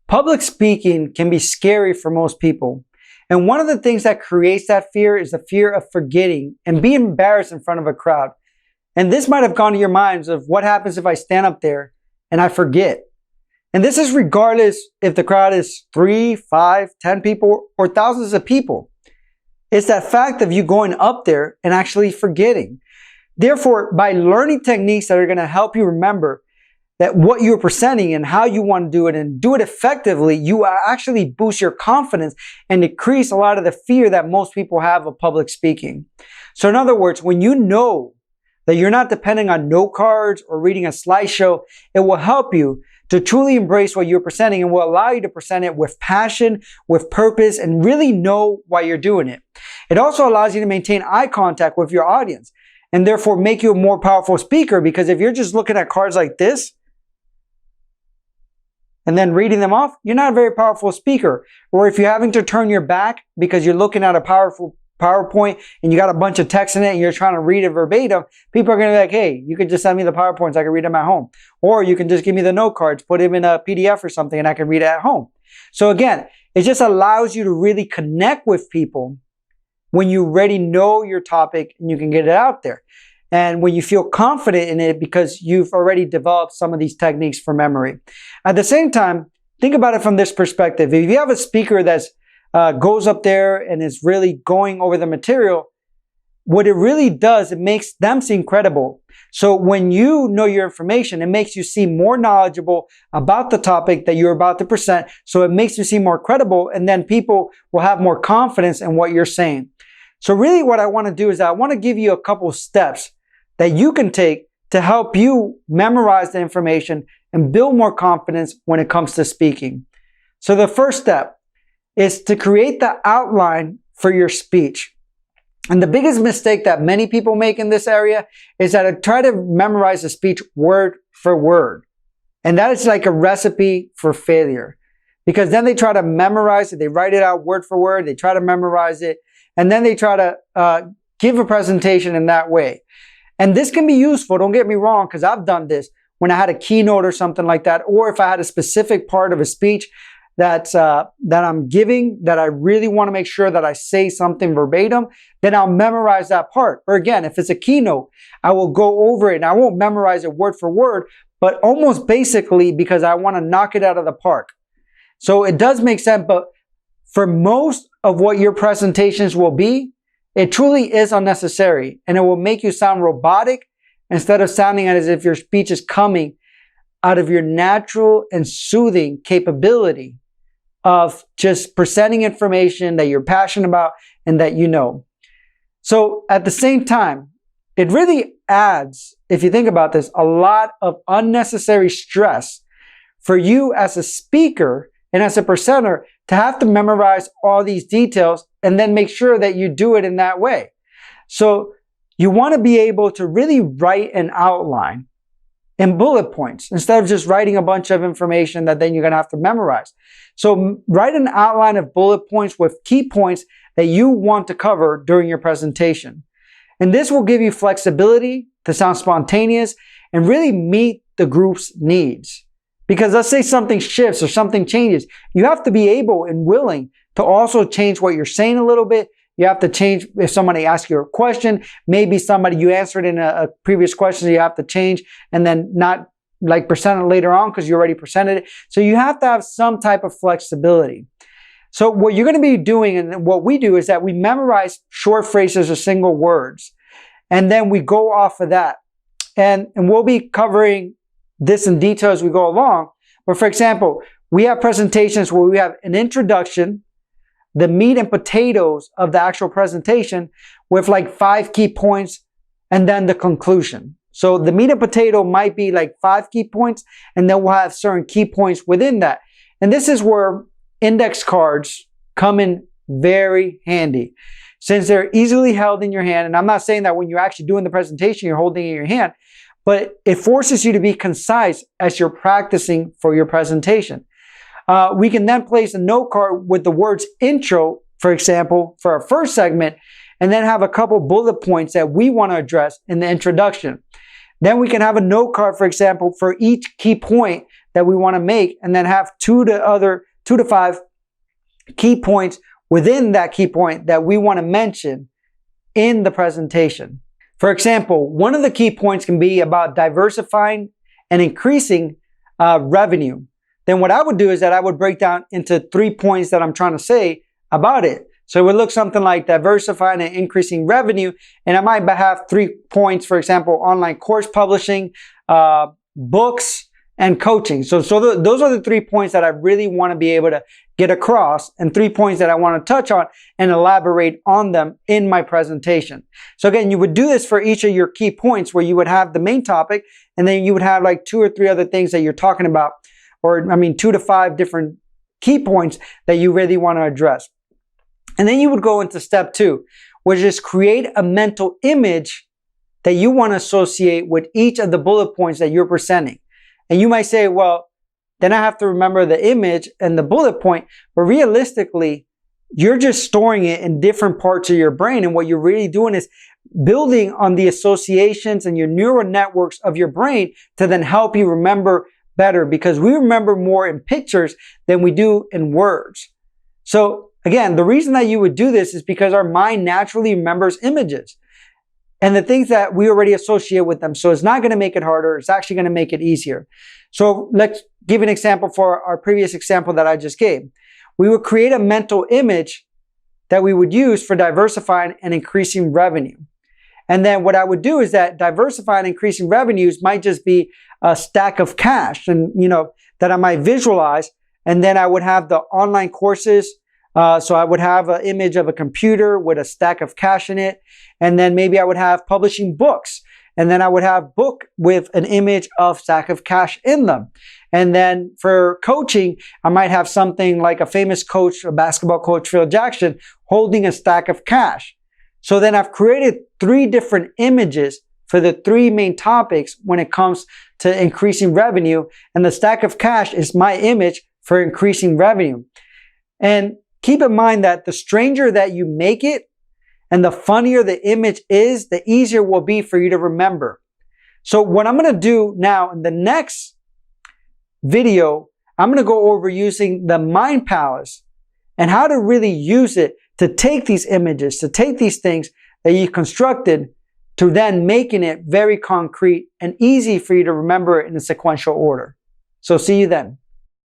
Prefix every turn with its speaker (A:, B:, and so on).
A: Public speaking can be scary for most people. And one of the things that creates that fear is the fear of forgetting and being embarrassed in front of a crowd. And this might have gone to your minds of what happens if I stand up there and I forget. And this is regardless if the crowd is 3, 5, 10 people or thousands of people. It's that fact of you going up there and actually forgetting. Therefore, by learning techniques that are going to help you remember that what you're presenting and how you want to do it and do it effectively, you actually boost your confidence and decrease a lot of the fear that most people have of public speaking. So in other words, when you know that you're not depending on note cards or reading a slideshow, it will help you to truly embrace what you're presenting and will allow you to present it with passion, with purpose, and really know why you're doing it. It also allows you to maintain eye contact with your audience and therefore make you a more powerful speaker, because if you're just looking at cards like this and then reading them off, you're not a very powerful speaker. Or if you're having to turn your back because you're looking at a powerful PowerPoint and you got a bunch of text in it and you're trying to read it verbatim, people are going to be like, hey, you could just send me the PowerPoints, I can read them at home. Or you can just give me the note cards, put them in a PDF or something and I can read it at home. So again, it just allows you to really connect with people when you already know your topic and you can get it out there. And when you feel confident in it because you've already developed some of these techniques for memory. At the same time, think about it from this perspective. If you have a speaker that's goes up there and is really going over the material, what it really does, it makes them seem credible. So when you know your information, it makes you seem more knowledgeable about the topic that you're about to present. So it makes you seem more credible, and then people will have more confidence in what you're saying. So really what I want to do is I want to give you a couple steps that you can take to help you memorize the information and build more confidence when it comes to speaking. So the first step is to create the outline for your speech. And the biggest mistake that many people make in this area is that they try to memorize the speech word for word. And that is like a recipe for failure. Because then they try to memorize it, they write it out word for word, they try to memorize it, and then they try to give a presentation in that way. And this can be useful, don't get me wrong, because I've done this when I had a keynote or something like that, or if I had a specific part of a speech that I'm giving that I really want to make sure that I say something verbatim, then I'll memorize that part. Or again, if it's a keynote, I will go over it and I won't memorize it word for word, but almost basically because I want to knock it out of the park. So it does make sense, but for most of what your presentations will be, it truly is unnecessary and it will make you sound robotic instead of sounding as if your speech is coming out of your natural and soothing capability of just presenting information that you're passionate about and that you know. So at the same time, it really adds, if you think about this, a lot of unnecessary stress for you as a speaker and as a presenter to have to memorize all these details and then make sure that you do it in that way. So you want to be able to really write an outline in bullet points instead of just writing a bunch of information that then you're going to have to memorize. So write an outline of bullet points with key points that you want to cover during your presentation. And this will give you flexibility to sound spontaneous and really meet the group's needs. Because let's say something shifts or something changes, you have to be able and willing to also change what you're saying a little bit. You have to change if somebody asks you a question, maybe somebody you answered in a previous question, you have to change and then not like present it later on because you already presented it. So you have to have some type of flexibility. So what you're going to be doing and what we do is that we memorize short phrases or single words. And then we go off of that. And we'll be covering this in detail as we go along. But for example, we have presentations where we have an introduction, the meat and potatoes of the actual presentation with like 5 key points and then the conclusion. So the meat and potato might be like 5 key points and then we'll have certain key points within that. And this is where index cards come in very handy since they're easily held in your hand. And I'm not saying that when you're actually doing the presentation, you're holding it in your hand, but it forces you to be concise as you're practicing for your presentation. We can then place a note card with the words intro, for example, for our first segment, and then have a couple bullet points that we want to address in the introduction. Then we can have a note card, for example, for each key point that we want to make, and then have two to five key points within that key point that we want to mention in the presentation. For example, one of the key points can be about diversifying and increasing revenue. Then what I would do is that I would break down into 3 points that I'm trying to say about it. So it would look something like diversifying and increasing revenue. And I might have 3 points, for example, online course publishing, books, and coaching. So those are the 3 points that I really want to be able to get across, and 3 points that I want to touch on and elaborate on them in my presentation. So again, you would do this for each of your key points, where you would have the main topic, and then you would have like 2 or 3 other things that you're talking about, or 2 to 5 different key points that you really want to address. And then you would go into step 2, which is create a mental image that you want to associate with each of the bullet points that you're presenting. And you might say, well, then I have to remember the image and the bullet point. But realistically, you're just storing it in different parts of your brain. And what you're really doing is building on the associations and your neural networks of your brain to then help you remember better, because we remember more in pictures than we do in words. So again, the reason that you would do this is because our mind naturally remembers images and the things that we already associate with them. So it's not going to make it harder. It's actually going to make it easier. So let's give an example for our previous example that I just gave. We would create a mental image that we would use for diversifying and increasing revenue. And then what I would do is that diversifying and increasing revenues might just be a stack of cash, and that I might visualize. And then I would have the online courses. So I would have an image of a computer with a stack of cash in it. And then maybe I would have publishing books. And then I would have book with an image of stack of cash in them. And then for coaching, I might have something like a famous coach, a basketball coach, Phil Jackson, holding a stack of cash. So then I've created 3 different images for the 3 main topics when it comes to increasing revenue. And the stack of cash is my image for increasing revenue. And keep in mind that the stranger that you make it and the funnier the image is, the easier it will be for you to remember. So what I'm going to do now in the next video, I'm going to go over using the Mind Palace and how to really use it to take these images, to take these things that you constructed, to then making it very concrete and easy for you to remember it in a sequential order. So see you then.